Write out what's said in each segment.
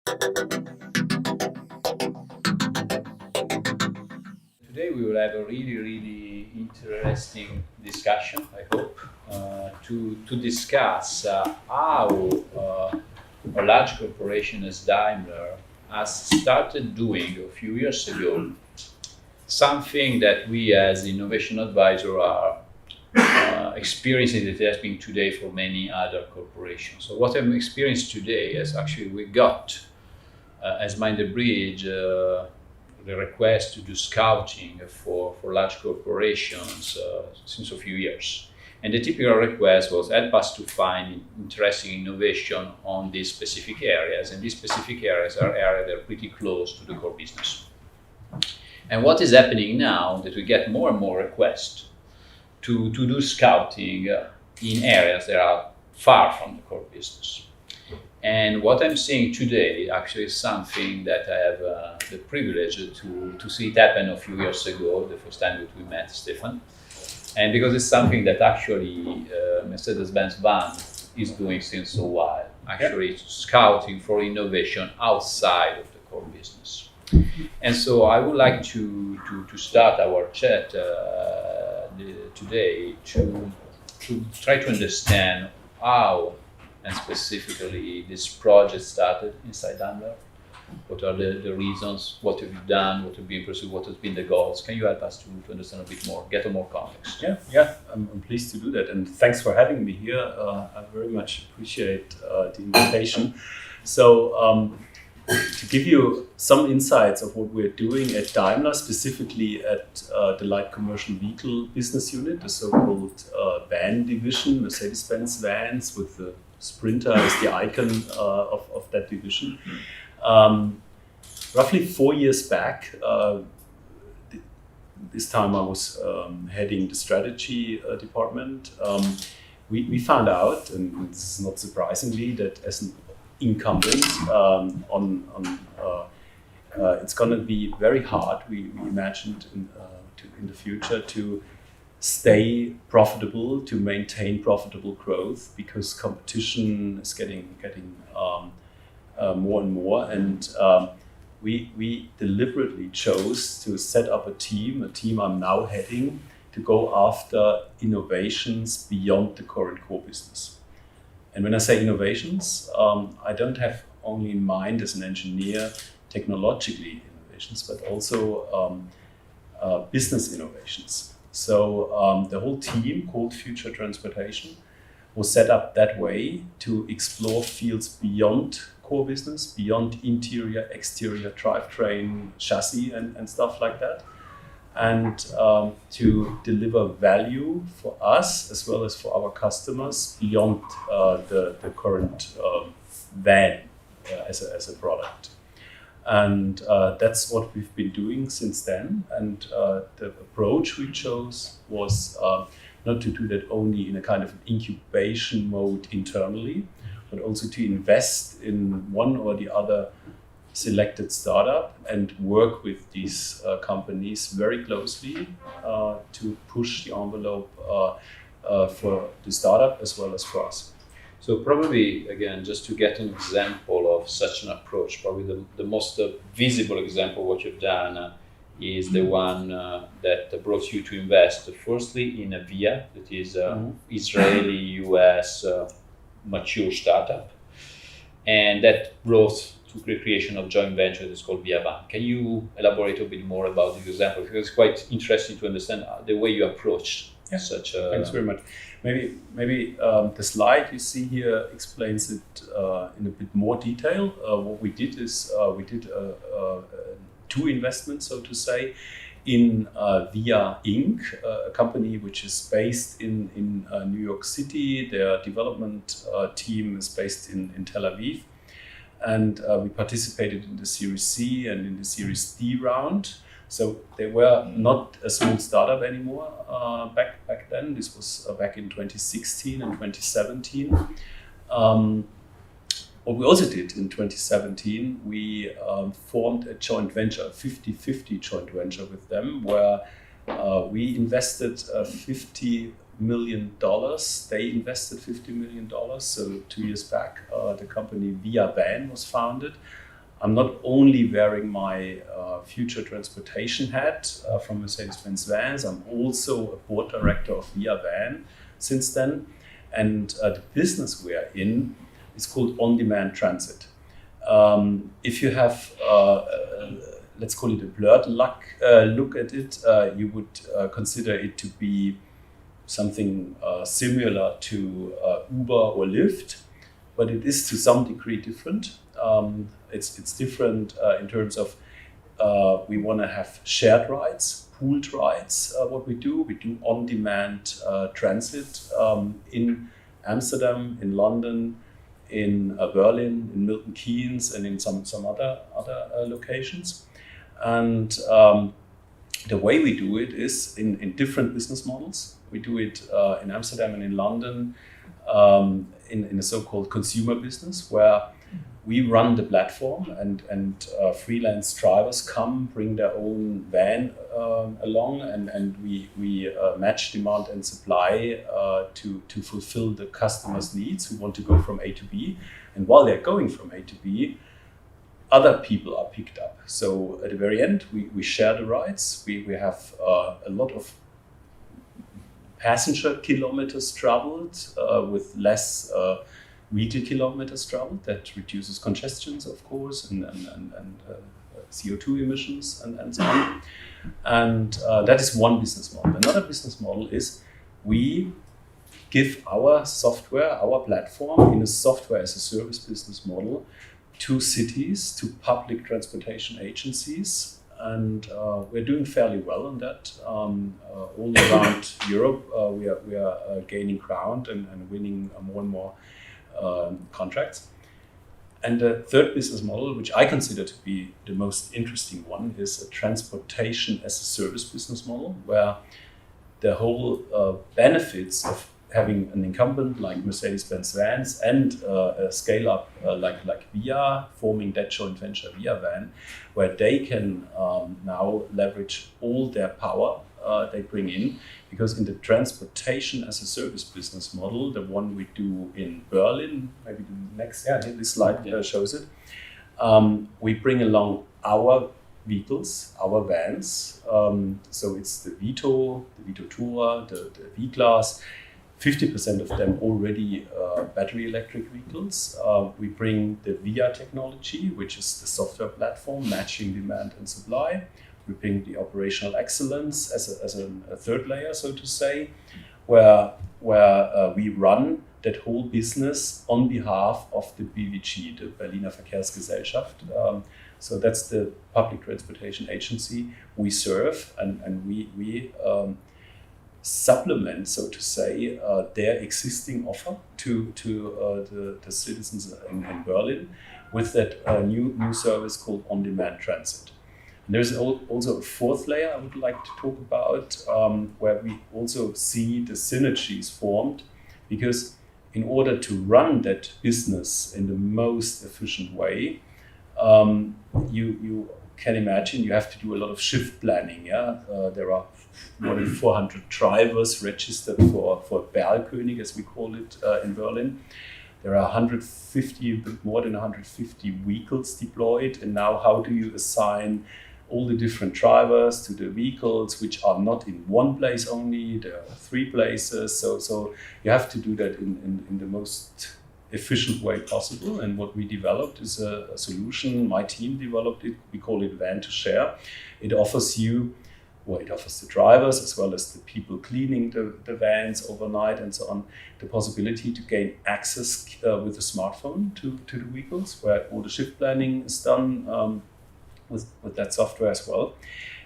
Today we will have a really, really interesting discussion, I hope, to discuss how a large corporation as Daimler has started doing a few years ago something that we as innovation advisor are experiencing that has been today for many other corporations. So what I'm experiencing today is actually we got as Mind the Bridge the request to do scouting for large corporations since a few years. And the typical request was help us to find interesting innovation on these specific areas. And these specific areas are areas that are pretty close to the core business. And what is happening now that we get more and more requests to do scouting in areas that are far from the core business. And what I'm seeing today actually is something that I have the privilege to see it happen a few years ago, the first time that we met, Stefan. And because it's something that actually Mercedes-Benz Van is doing since a while, actually scouting for innovation outside of the core business. And so I would like to start our chat today to try to understand how and specifically this project started inside Daimler. What are the reasons? What have you done? What have been pursued? What has been the goals? Can you help us to understand a bit more, get a more context? I'm pleased to do that, and thanks for having me here. I very much appreciate the invitation. So, to give you some insights of what we're doing at Daimler, specifically at the light commercial vehicle business unit, the so-called van division, Mercedes-Benz vans, with the Sprinter as the icon of that division. Roughly 4 years back, this time I was heading the strategy department. We found out, and this is not surprisingly, that as an incumbent it's going to be very hard, we imagined in the future, to stay profitable, to maintain profitable growth, because competition is getting more and more. And we deliberately chose to set up a team I'm now heading, to go after innovations beyond the current core business. And when I say innovations, I don't have only in mind as an engineer technologically innovations, but also business innovations. So the whole team, called Future Transportation, was set up that way to explore fields beyond core business, beyond interior, exterior, drivetrain, chassis, and stuff like that, and to deliver value for us as well as for our customers beyond the current van as a product. And that's what we've been doing since then. And the approach we chose was not to do that only in a kind of incubation mode internally, but also to invest in one or the other selected startup and work with these companies very closely to push the envelope for the startup as well as for us. So probably, again, just to get an example of such an approach, probably the most visible example of what you've done is the one that brought you to invest firstly in a VIA, that is Israeli-US mature startup, and that brought to the creation of joint venture that's called ViaVan. Can you elaborate a bit more about this example? Because it's quite interesting to understand the way you approached such a... Thanks very much. Maybe the slide you see here explains it in a bit more detail. What we did is we did two investments, so to say, in Via Inc., a company which is based in New York City. Their development team is based in Tel Aviv. And we participated in the Series C and in the Series D round. So they were not a small startup anymore back then. This was back in 2016 and 2017. What we also did in 2017, we formed a joint venture, a 50-50 joint venture with them, where we invested $50 million. They invested $50 million. So 2 years back, the company ViaVan was founded. I'm not only wearing my future transportation hat from Mercedes-Benz Vans, I'm also a board director of ViaVan since then. And the business we are in is called on-demand transit. If you have, let's call it a blurred look at it, you would consider it to be something similar to Uber or Lyft, but it is to some degree different. It's different in terms of we want to have shared rides, pooled rides. What we do on-demand transit in Amsterdam, in London, in Berlin, in Milton Keynes, and in some other locations. And the way we do it is in different business models. We do it in Amsterdam and in London in a so-called consumer business, where we run the platform and freelance drivers come, bring their own van along, and we match demand and supply to fulfill the customer's needs who want to go from A to B. And while they're going from A to B, other people are picked up. So at the very end, we share the rides. We have a lot of passenger kilometers traveled with less vehicle kilometers traveled. That reduces congestions, of course, and CO2 emissions and so on. And that is one business model. Another business model is we give our software, our platform, in a software as a service business model to cities, to public transportation agencies. And we're doing fairly well on that. All around Europe, we are gaining ground and winning more and more contracts. And the third business model, which I consider to be the most interesting one, is a transportation as a service business model, where the whole benefits of having an incumbent like Mercedes-Benz Vans and a scale-up like Via, forming that joint venture ViaVan, where they can now leverage all their power they bring in. Because in the transportation as a service business model, the one we do in Berlin, maybe the next this slide shows it, we bring along our vehicles, our vans. So it's the Vito Tourer, the V-Class. 50% of them already battery electric vehicles. We bring the Via technology, which is the software platform matching demand and supply. We bring the operational excellence as a third layer, so to say, where we run that whole business on behalf of the BVG, the Berliner Verkehrsgesellschaft. So that's the public transportation agency we serve, and we supplement, so to say, their existing offer to the citizens in Berlin with that new service called on-demand transit. And there's also a fourth layer I would like to talk about, where we also see the synergies formed, because in order to run that business in the most efficient way, you can imagine you have to do a lot of shift planning. There are more than 400 drivers registered for BerlKonig, as we call it in Berlin. There are more than 150 vehicles deployed. And now how do you assign all the different drivers to the vehicles, which are not in one place only, there are 3 places. So you have to do that in the most efficient way possible. And what we developed is a solution. My team developed it. We call it Van to Share. It offers the drivers as well as the people cleaning the vans overnight and so on, the possibility to gain access with a smartphone to the vehicles, where all the shift planning is done with that software as well.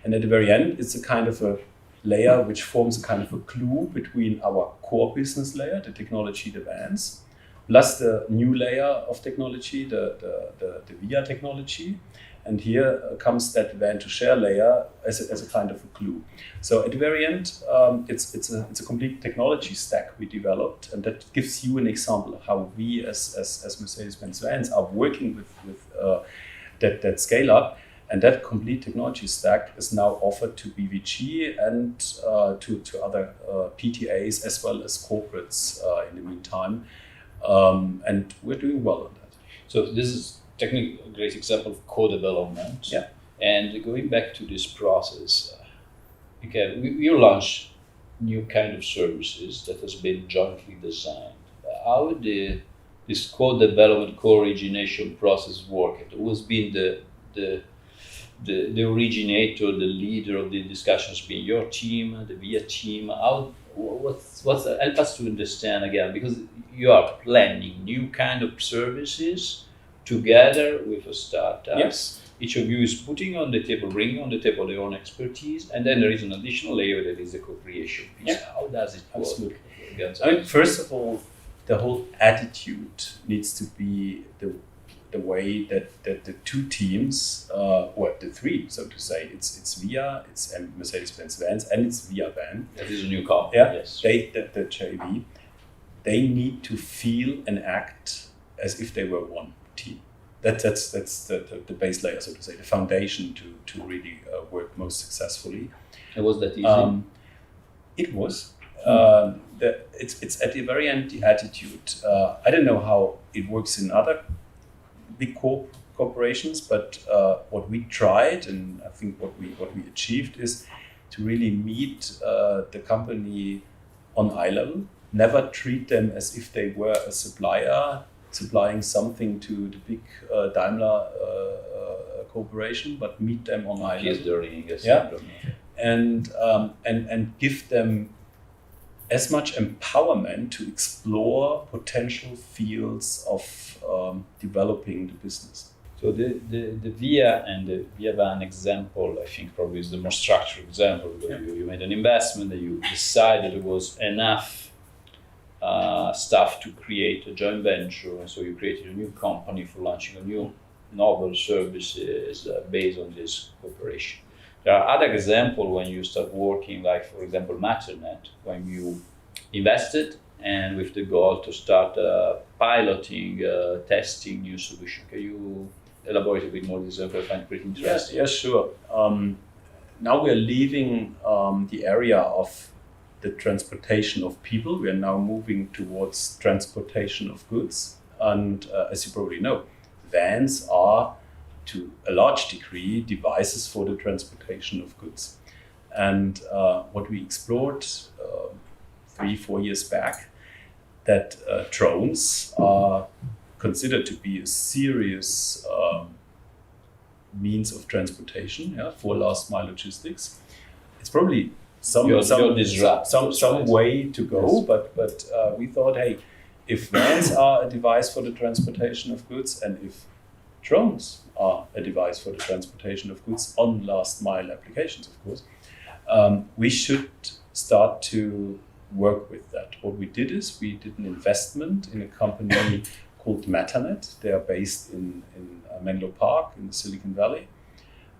And at the very end, it's a kind of a layer which forms a kind of a glue between our core business layer, the technology, the vans, plus the new layer of technology, the Via technology. And here comes that van to share layer as a kind of a glue. So at the very end, it's a complete technology stack we developed, and that gives you an example of how we as Mercedes-Benz Vans are working with that scale up. And that complete technology stack is now offered to BVG and to other PTAs as well as corporates in the meantime. And we're doing well on that. So this is technically a great example of co-development. Yeah. And going back to this process, okay, you launch new kind of services that has been jointly designed. How this co-development, co-origination process work? Who has been the originator, the leader of the discussions, being your team, the VIA team? What's help us to understand again, because you are planning new kind of services together with a startup. Yes. Each of you is putting on the table, bringing on the table their own expertise, and then there is an additional layer that is the co-creation piece. Yeah. How does it work? Absolutely. Again, I mean, first of all, the whole attitude needs to be the way that the two teams, or the three, so to say, it's VIA, it's Mercedes-Benz Vans, and it's ViaVan. That is a new company. Yeah, Yes. the JV, they need to feel and act as if they were one team. That's the base layer, so to say, the foundation to really work most successfully. And was that easy? It was. It's at the very end the attitude. I don't know how it works in other big corporations, but what we tried, and I think what we achieved, is to really meet the company on eye level. Never treat them as if they were a supplier supplying something to the big Daimler corporation, but meet them on eye level. Yeah. And give them as much empowerment to explore potential fields of developing the business. So the VIA and the ViaVan example, I think, probably is the more structured example, because you made an investment, that you decided it was enough stuff to create a joint venture, and so you created a new company for launching a new novel services based on this cooperation. There are other examples when you start working, like for example Matternet, when you invested and with the goal to start piloting, testing new solution. Can you elaborate a bit more on this example? I find it pretty interesting. Yes, sure. Now we are leaving the area of the transportation of people. We are now moving towards transportation of goods. And as you probably know, vans are, to a large degree, devices for the transportation of goods. And what we explored 3-4 years back, that drones are considered to be a serious means of transportation, for last mile logistics. It's probably some way to go, but we thought, hey, if vans are a device for the transportation of goods, and if drones are a device for the transportation of goods on last mile applications, of course, we should start to work with that. What we did is we did an investment in a company called Matternet. They are based in Menlo Park in the Silicon Valley.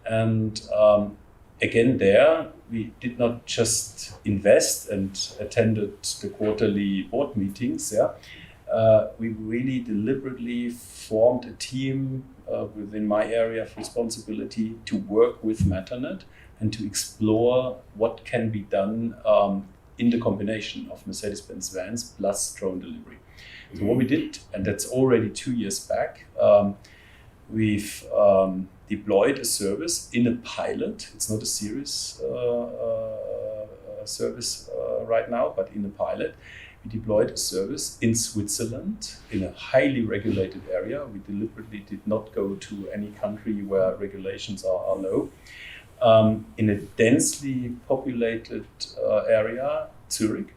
And again, there we did not just invest and attended the quarterly board meetings. We really deliberately formed a team within my area of responsibility to work with Matternet and to explore what can be done in the combination of Mercedes-Benz Vans plus drone delivery. So what we did, and that's already 2 years back, we've deployed a service in a pilot. It's not a serious service right now, but in a pilot. We deployed a service in Switzerland in a highly regulated area. We deliberately did not go to any country where regulations are low. In a densely populated area, Zurich.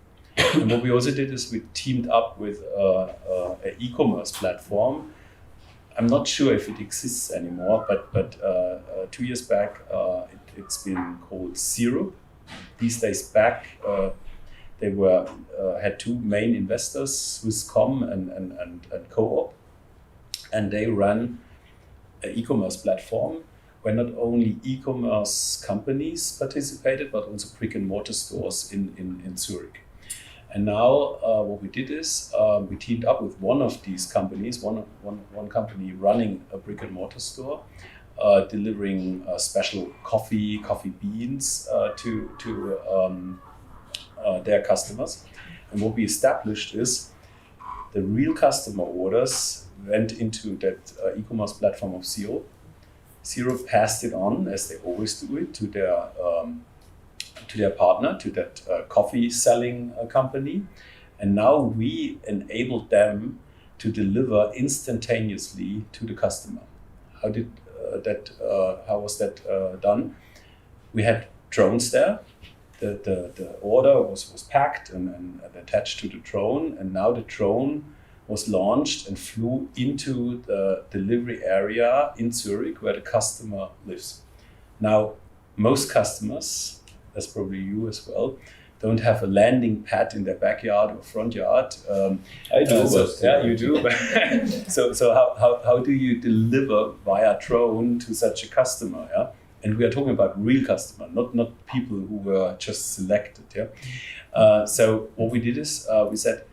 And what we also did is we teamed up with an e-commerce platform. I'm not sure if it exists anymore, but 2 years back, it's been called Zero. These days back, they had two main investors, Swisscom and Co-op, and they ran an e-commerce platform where not only e-commerce companies participated, but also brick and mortar stores in Zurich. And now what we did is we teamed up with one of these companies, one company running a brick and mortar store, delivering special coffee beans to their customers. And what we established is The real customer orders went into that e-commerce platform of Zero. Zero passed it on, as they always do it, to their partner, to that coffee selling company. And now we enabled them to deliver instantaneously to the customer. How was that done? We had drones there. The order was packed and attached to the drone, and now the drone was launched and flew into the delivery area in Zurich where the customer lives. Now, most customers, as probably you as well, don't have a landing pad in their backyard or front yard. I do. You do. so how do you deliver via drone to such a customer? Yeah? And we are talking about real customer, not people who were just selected. Yeah. So what we did is we said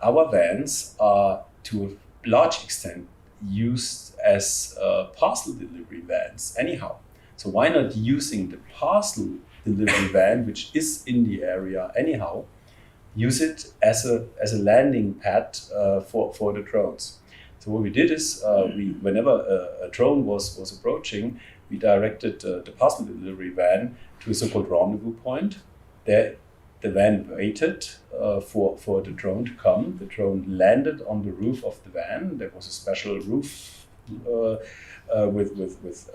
our vans are to a large extent used as parcel delivery vans anyhow. So why not using the parcel delivery van, which is in the area anyhow, use it as a landing pad for the drones. So what we did is whenever a drone was approaching, we directed the parcel delivery van to a so-called rendezvous point. There, the van waited for the drone to come. The drone landed on the roof of the van. There was a special roof with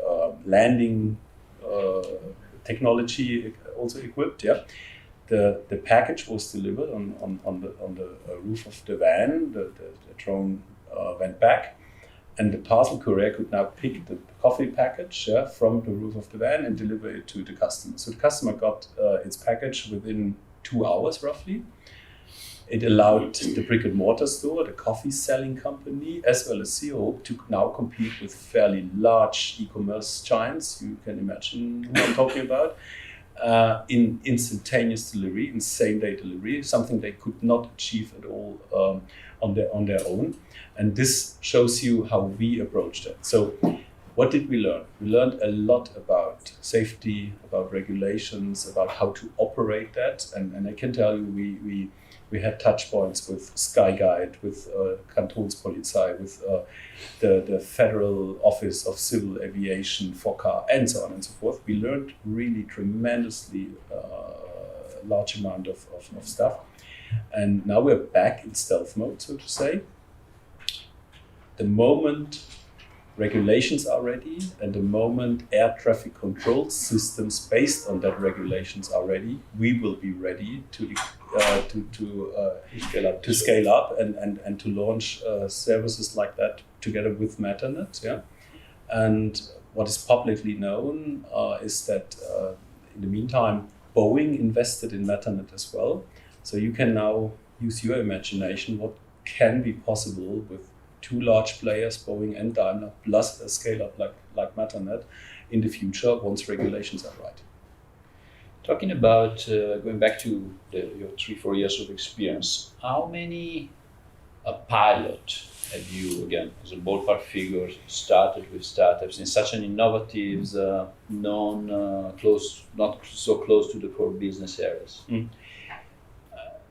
landing technology also equipped. Yeah, the package was delivered on the roof of the van. The drone went back, and the parcel courier could now pick the coffee package from the roof of the van and deliver it to the customer. So the customer got its package within 2 hours roughly. It allowed the brick and mortar store, the coffee selling company, as well as Zero to now compete with fairly large e-commerce giants. You can imagine who I'm talking about. In instantaneous delivery, in same-day delivery, something they could not achieve at all on their own. And this shows you how we approached it. So what did we learn? We learned a lot about safety, about regulations, about how to operate that. And I can tell you, we had touch points with Sky Guide, with Kantonspolizei, with the Federal Office of Civil Aviation, FOCA, and so on and so forth. We learned really tremendously large amount of stuff. And now we're back in stealth mode, so to say. The moment regulations are ready and the moment air traffic control systems based on that regulations are ready, we will be ready to scale up and to launch services like that together with Matternet. Yeah, and what is publicly known is that in the meantime, Boeing invested in Matternet as well. So you can now use your imagination what can be possible with two large players, Boeing and Daimler, plus a scale-up like Matternet in the future once regulations are right. Talking about going back to your 3-4 years of experience, how many pilot have you, again, as a ballpark figure, started with startups in such an innovative, not so close to the core business areas?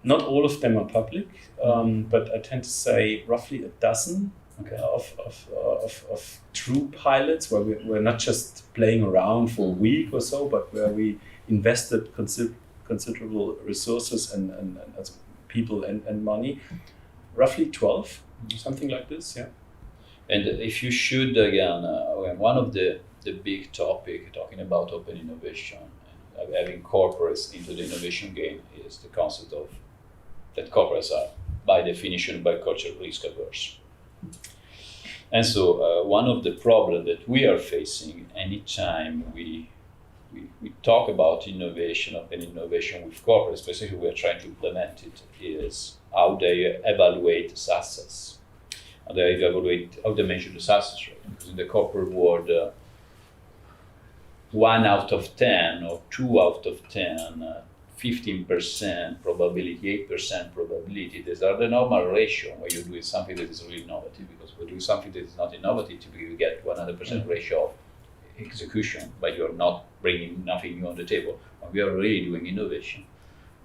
Not all of them are public, but I tend to say roughly a dozen of true pilots where we're not just playing around for a week or so, but where we invested considerable resources and people and money. Roughly 12, something like this, yeah. And if you should, again, one of the big topic talking about open innovation and having corporates into the innovation game is the concept of that corporates are, by definition, by culture, risk averse. And so one of the problems that we are facing anytime we talk about innovation, open innovation with corporates, especially we are trying to implement it, is how they evaluate success. How they measure the success rate. Because in the corporate world, 1 out of 10 or 2 out of 10, 15% probability, 8% probability. These are the normal ratio where you're doing something that is really innovative, because when you do something that is not innovative, typically you get 100% ratio of execution, but you're not bringing nothing new on the table. When we are really doing innovation,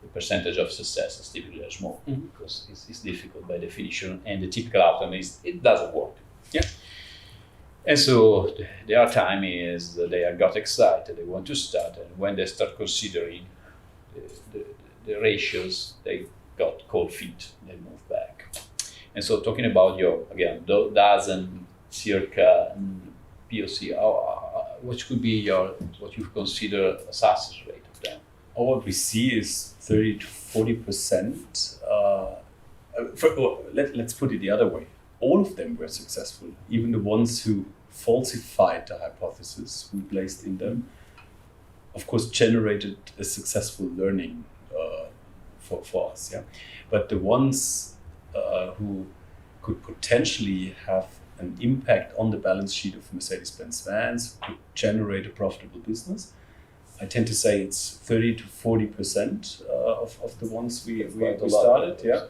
the percentage of success is typically small because it's difficult by definition, and the typical outcome is it doesn't work. Yeah. And so their time is that they got excited, they want to start, and when they start considering the ratios, they got cold feet, they move back. And so talking about your, again, dozen circa POC, what could be what you consider a success rate of them? What we see is 30 to 40%. Let's put it the other way. All of them were successful, even the ones who falsified the hypothesis we placed in them, of course, generated a successful learning for us. Yeah, but the ones who could potentially have an impact on the balance sheet of Mercedes-Benz vans, could generate a profitable business, I tend to say it's 30 to 40% of the ones we started. Yeah.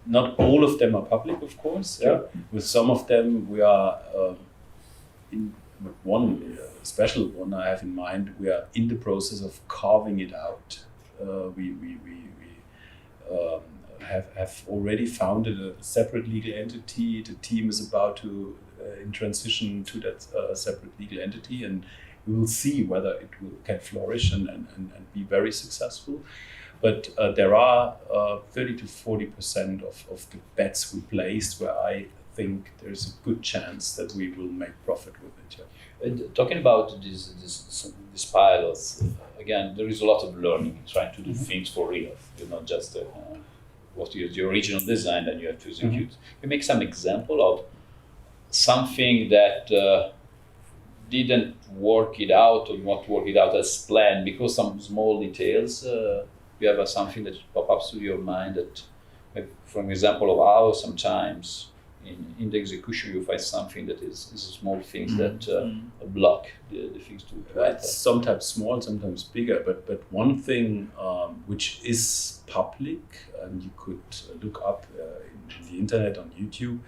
Not all of them are public, of course. Yeah. With some of them, we are with one special one I have in mind. We are in the process of carving it out. We have already founded a separate legal entity. The team is about to in transition to that separate legal entity, and we will see whether it can flourish and be very successful. But there are 30 to 40% of the bets we placed where I think there's a good chance that we will make profit with it. Yeah. And talking about these pilots, again, there is a lot of learning, trying to do things for real. You're not just what is your original design that you have to execute. You make some example of something that didn't work it out or not work it out as planned because some small details. You have something that pop up to your mind that, for an example of how sometimes in the execution you find something that is a small thing that block the things to happen. It's sometimes small, sometimes bigger, but one thing which is public and you could look up in the internet on YouTube,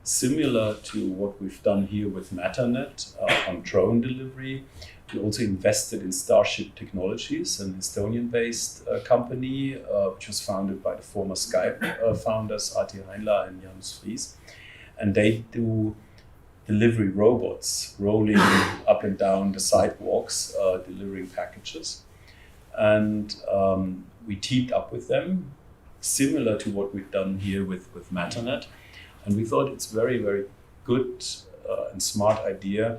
similar to what we've done here with Matternet on drone delivery. We also invested in Starship Technologies, an Estonian-based company, which was founded by the former Skype founders, Arti Heinla and Janus Fries. And they do delivery robots rolling up and down the sidewalks, delivering packages. And we teamed up with them, similar to what we've done here with Matternet. And we thought it's very, very good and smart idea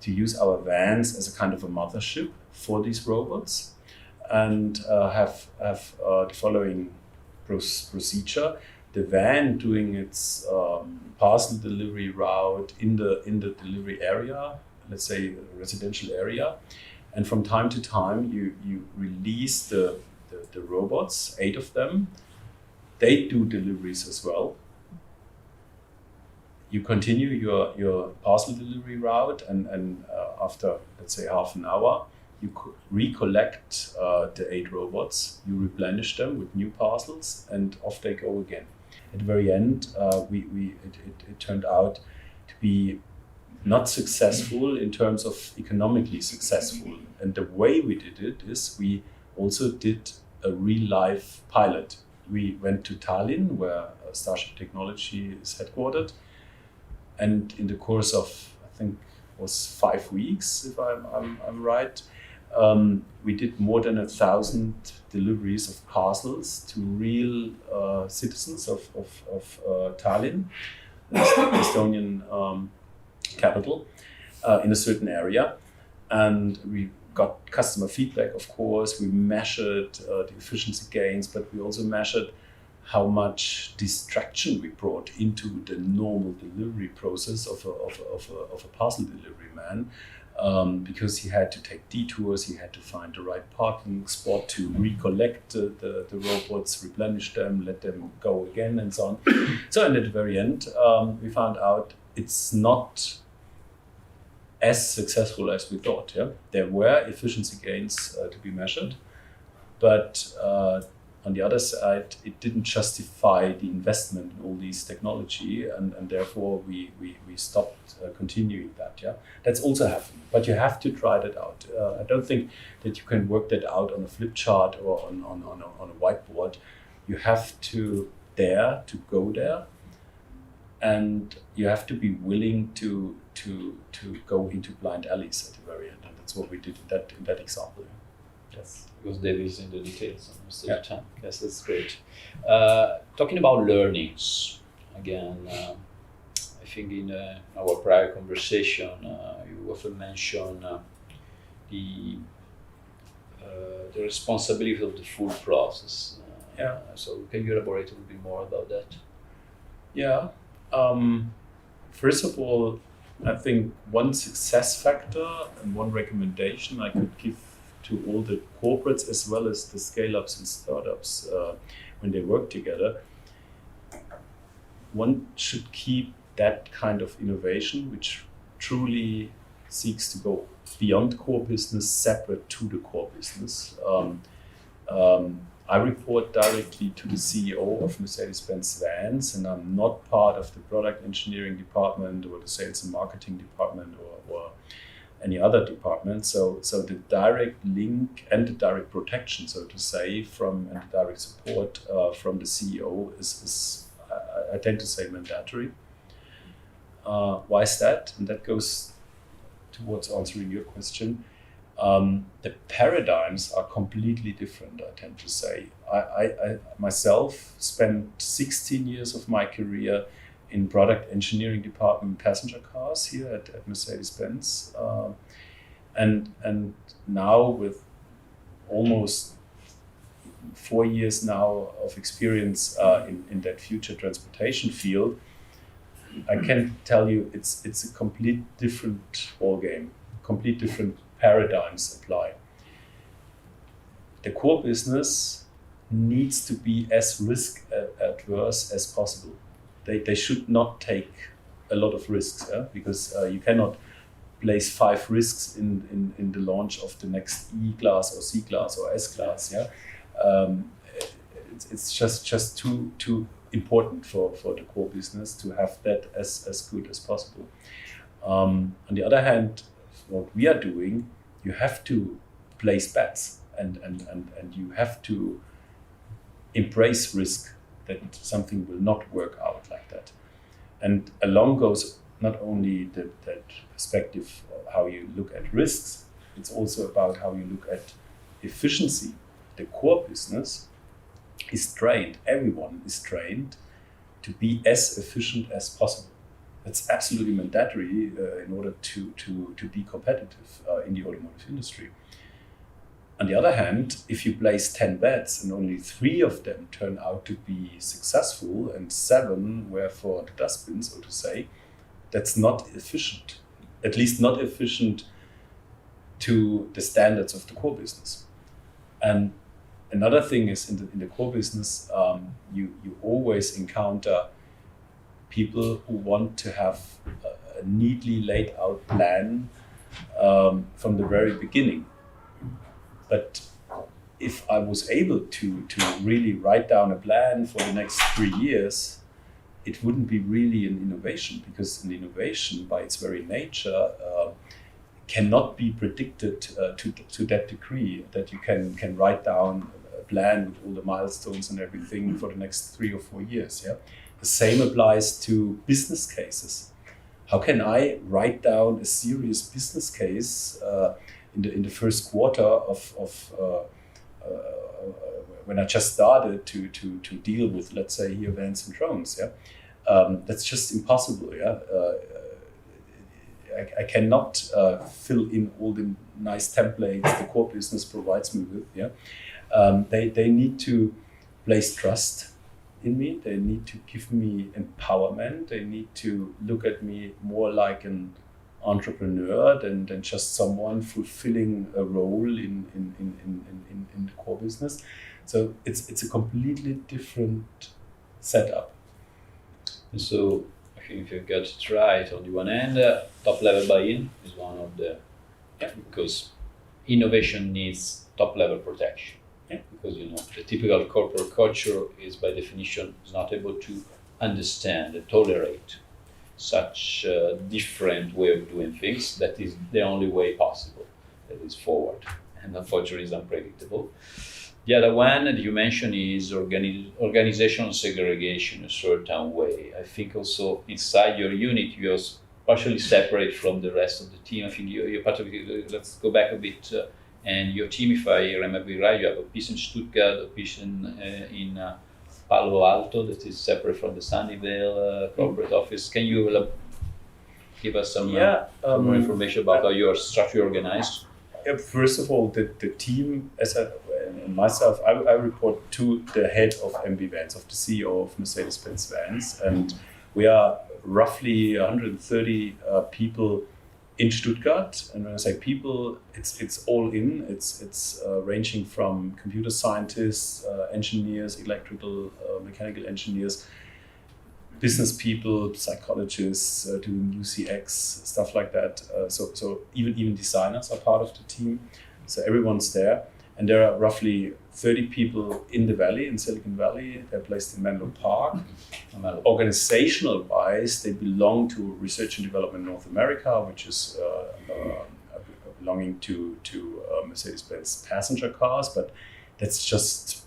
to use our vans as a kind of a mothership for these robots, and have the following procedure: the van doing its parcel delivery route in the delivery area, let's say residential area, and from time to time you release the robots, 8 of them. They do deliveries as well. You continue your parcel delivery route, and after, let's say, half an hour, you recollect the 8 robots, you replenish them with new parcels, and off they go again. At the very end, it turned out to be not successful in terms of economically successful. And the way we did it is we also did a real-life pilot. We went to Tallinn, where Starship Technology is headquartered. And in the course of, I think it was 5 weeks, if I'm right, we did more than 1,000 deliveries of parcels to real citizens of Tallinn, the Estonian capital, in a certain area. And we got customer feedback, of course. We measured the efficiency gains, but we also measured how much distraction we brought into the normal delivery process of a parcel delivery man, because he had to take detours, he had to find the right parking spot to recollect the robots, replenish them, let them go again, and so on. So, and at the very end, we found out it's not as successful as we thought. Yeah, there were efficiency gains to be measured, but On the other side, it didn't justify the investment in all these technology, and therefore we stopped continuing that. Yeah, that's also happening. But you have to try that out. I don't think that you can work that out on a flip chart or on a whiteboard. You have to dare to go there, and you have to be willing to go into blind alleys at the very end, and that's what we did in that example. Yes, because devil is in the details most of Yeah. the time. Yes, that's great. Talking about learnings, again, I think in our prior conversation, you often mention the responsibility of the full process. So can you elaborate a little bit more about that? Yeah. First of all, I think one success factor and one recommendation I could give to all the corporates as well as the scale-ups and startups when they work together, one should keep that kind of innovation which truly seeks to go beyond core business, separate to the core business. I report directly to the CEO of Mercedes-Benz Vans, and I'm not part of the product engineering department or the sales and marketing department or any other department. So the direct link and the direct protection, so to say, and the direct support from the CEO is I tend to say mandatory. Why is that? And that goes towards answering your question. The paradigms are completely different, I tend to say. I myself spent 16 years of my career in product engineering department passenger cars here at Mercedes-Benz. And now with almost 4 years now of experience in that future transportation field, I can tell you it's a complete different ballgame, complete different paradigms apply. The core business needs to be as risk adverse as possible. They should not take a lot of risks, because you cannot place 5 risks in the launch of the next E-Class or C-Class or S-Class. It's just too important for the core business to have that as good as possible. On the other hand, what we are doing, you have to place bets and you have to embrace risk that something will not work out like that. And along goes not only that perspective of how you look at risks, it's also about how you look at efficiency. The core business is trained, everyone is trained to be as efficient as possible. It's absolutely mandatory in order to be competitive in the automotive industry. On the other hand, if you place 10 bets and only 3 of them turn out to be successful and 7 were for the dustbin, so to say, that's not efficient. At least not efficient to the standards of the core business. And another thing is in the core business, you always encounter people who want to have a neatly laid out plan from the very beginning. But if I was able to really write down a plan for the next 3 years, it wouldn't be really an innovation, because an innovation by its very nature cannot be predicted to that degree that you can write down a plan with all the milestones and everything for the next 3 or 4 years. The same applies to business cases. How can I write down a serious business case in the first quarter of when I just started to deal with, let's say, here vans and drones? That's just impossible. I cannot fill in all the nice templates the core business provides me with. They need to place trust in me. They need to give me empowerment. They need to look at me more like an entrepreneur than just someone fulfilling a role in the core business. So it's a completely different setup. So I think if you get it right, on the one hand, top level buy-in is one of the, because innovation needs top level protection. because the typical corporate culture is by definition is not able to understand and tolerate such a different way of doing things. That is the only way possible. That is forward, and unfortunately is unpredictable. The other one that you mentioned is organizational segregation in a certain way. I think also inside your unit you're partially separate from the rest of the team. I think you're part of it. Let's go back a bit. And your team, if I remember right, you have a piece in Stuttgart, a piece in Palo Alto that is separate from the Sunnyvale corporate office. Can you give us some more information about how your structure organized? First of all, the team, and myself, I report to the head of MB Vans, of the CEO of Mercedes-Benz Vans, and we are roughly 130 people in Stuttgart. And when I say people, it's all in. It's ranging from computer scientists, engineers, electrical, mechanical engineers, business people, psychologists, doing UCX, stuff like that. So even designers are part of the team. So everyone's there. And there are roughly 30 people in the valley, in Silicon Valley. They're placed in Menlo Park. Organizational wise, they belong to Research and Development North America, which is belonging to Mercedes-Benz passenger cars. But that's just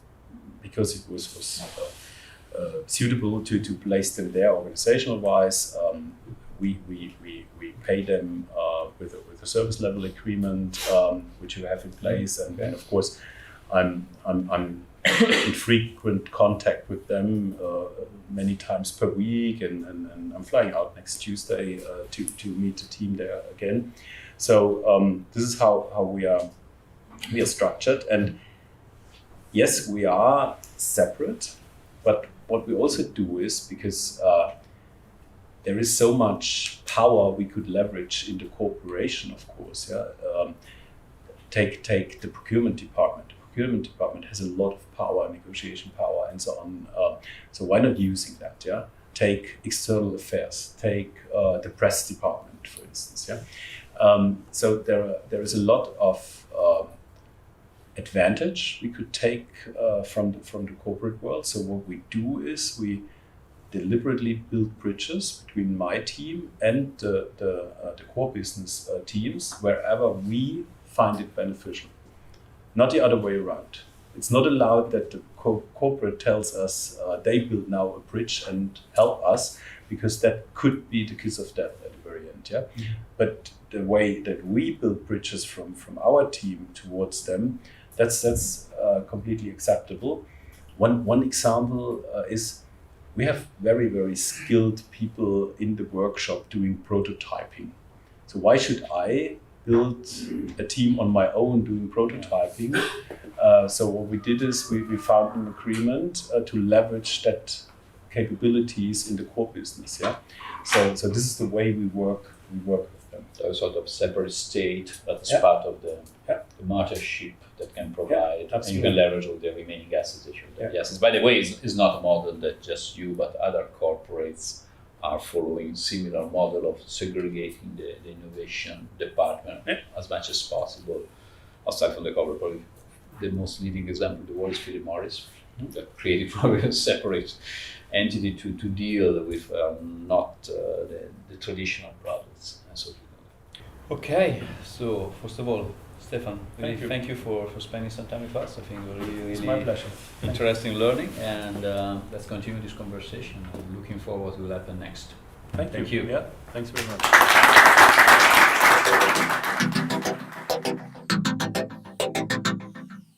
because it was suitable to place them there organizational wise. We pay them with a service level agreement, which you have in place, and of course I'm in frequent contact with them many times per week, and I'm flying out next Tuesday to meet the team there again. So this is how we are structured, and yes, we are separate, but what we also do is, because there is so much power we could leverage in the corporation, of course. Take the procurement department. The procurement department has a lot of power, negotiation power, and so on. So why not using that? Take external affairs. Take the press department, for instance. So there is a lot of advantage we could take from the corporate world. So what we do is we deliberately build bridges between my team and the core business teams wherever we find it beneficial. Not the other way around. It's not allowed that the corporate tells us they build now a bridge and help us, because that could be the kiss of death at the very end. Mm-hmm. But the way that we build bridges from our team towards them, that's completely acceptable. One example is, we have very, very skilled people in the workshop doing prototyping. So why should I build a team on my own doing prototyping? So what we did is we found an agreement to leverage that capabilities in the core business. So this is the way we work with them. So a sort of separate state that is part of the partnership that can provide, and you can leverage all the remaining assets that you have. Yes, by the way, it's not a model that just you, but other corporates are following similar model of segregating the innovation department as much as possible. Aside from the corporate, probably the most leading example in the world is Philip Morris, that created probably a separate entity to deal with not the traditional products and so forth. Okay, so first of all, Stefan, thank you for spending some time with us. I think really it's my pleasure. Interesting learning, and let's continue this conversation. I'm looking forward to what will happen next. Thank you. Yeah, thanks very much.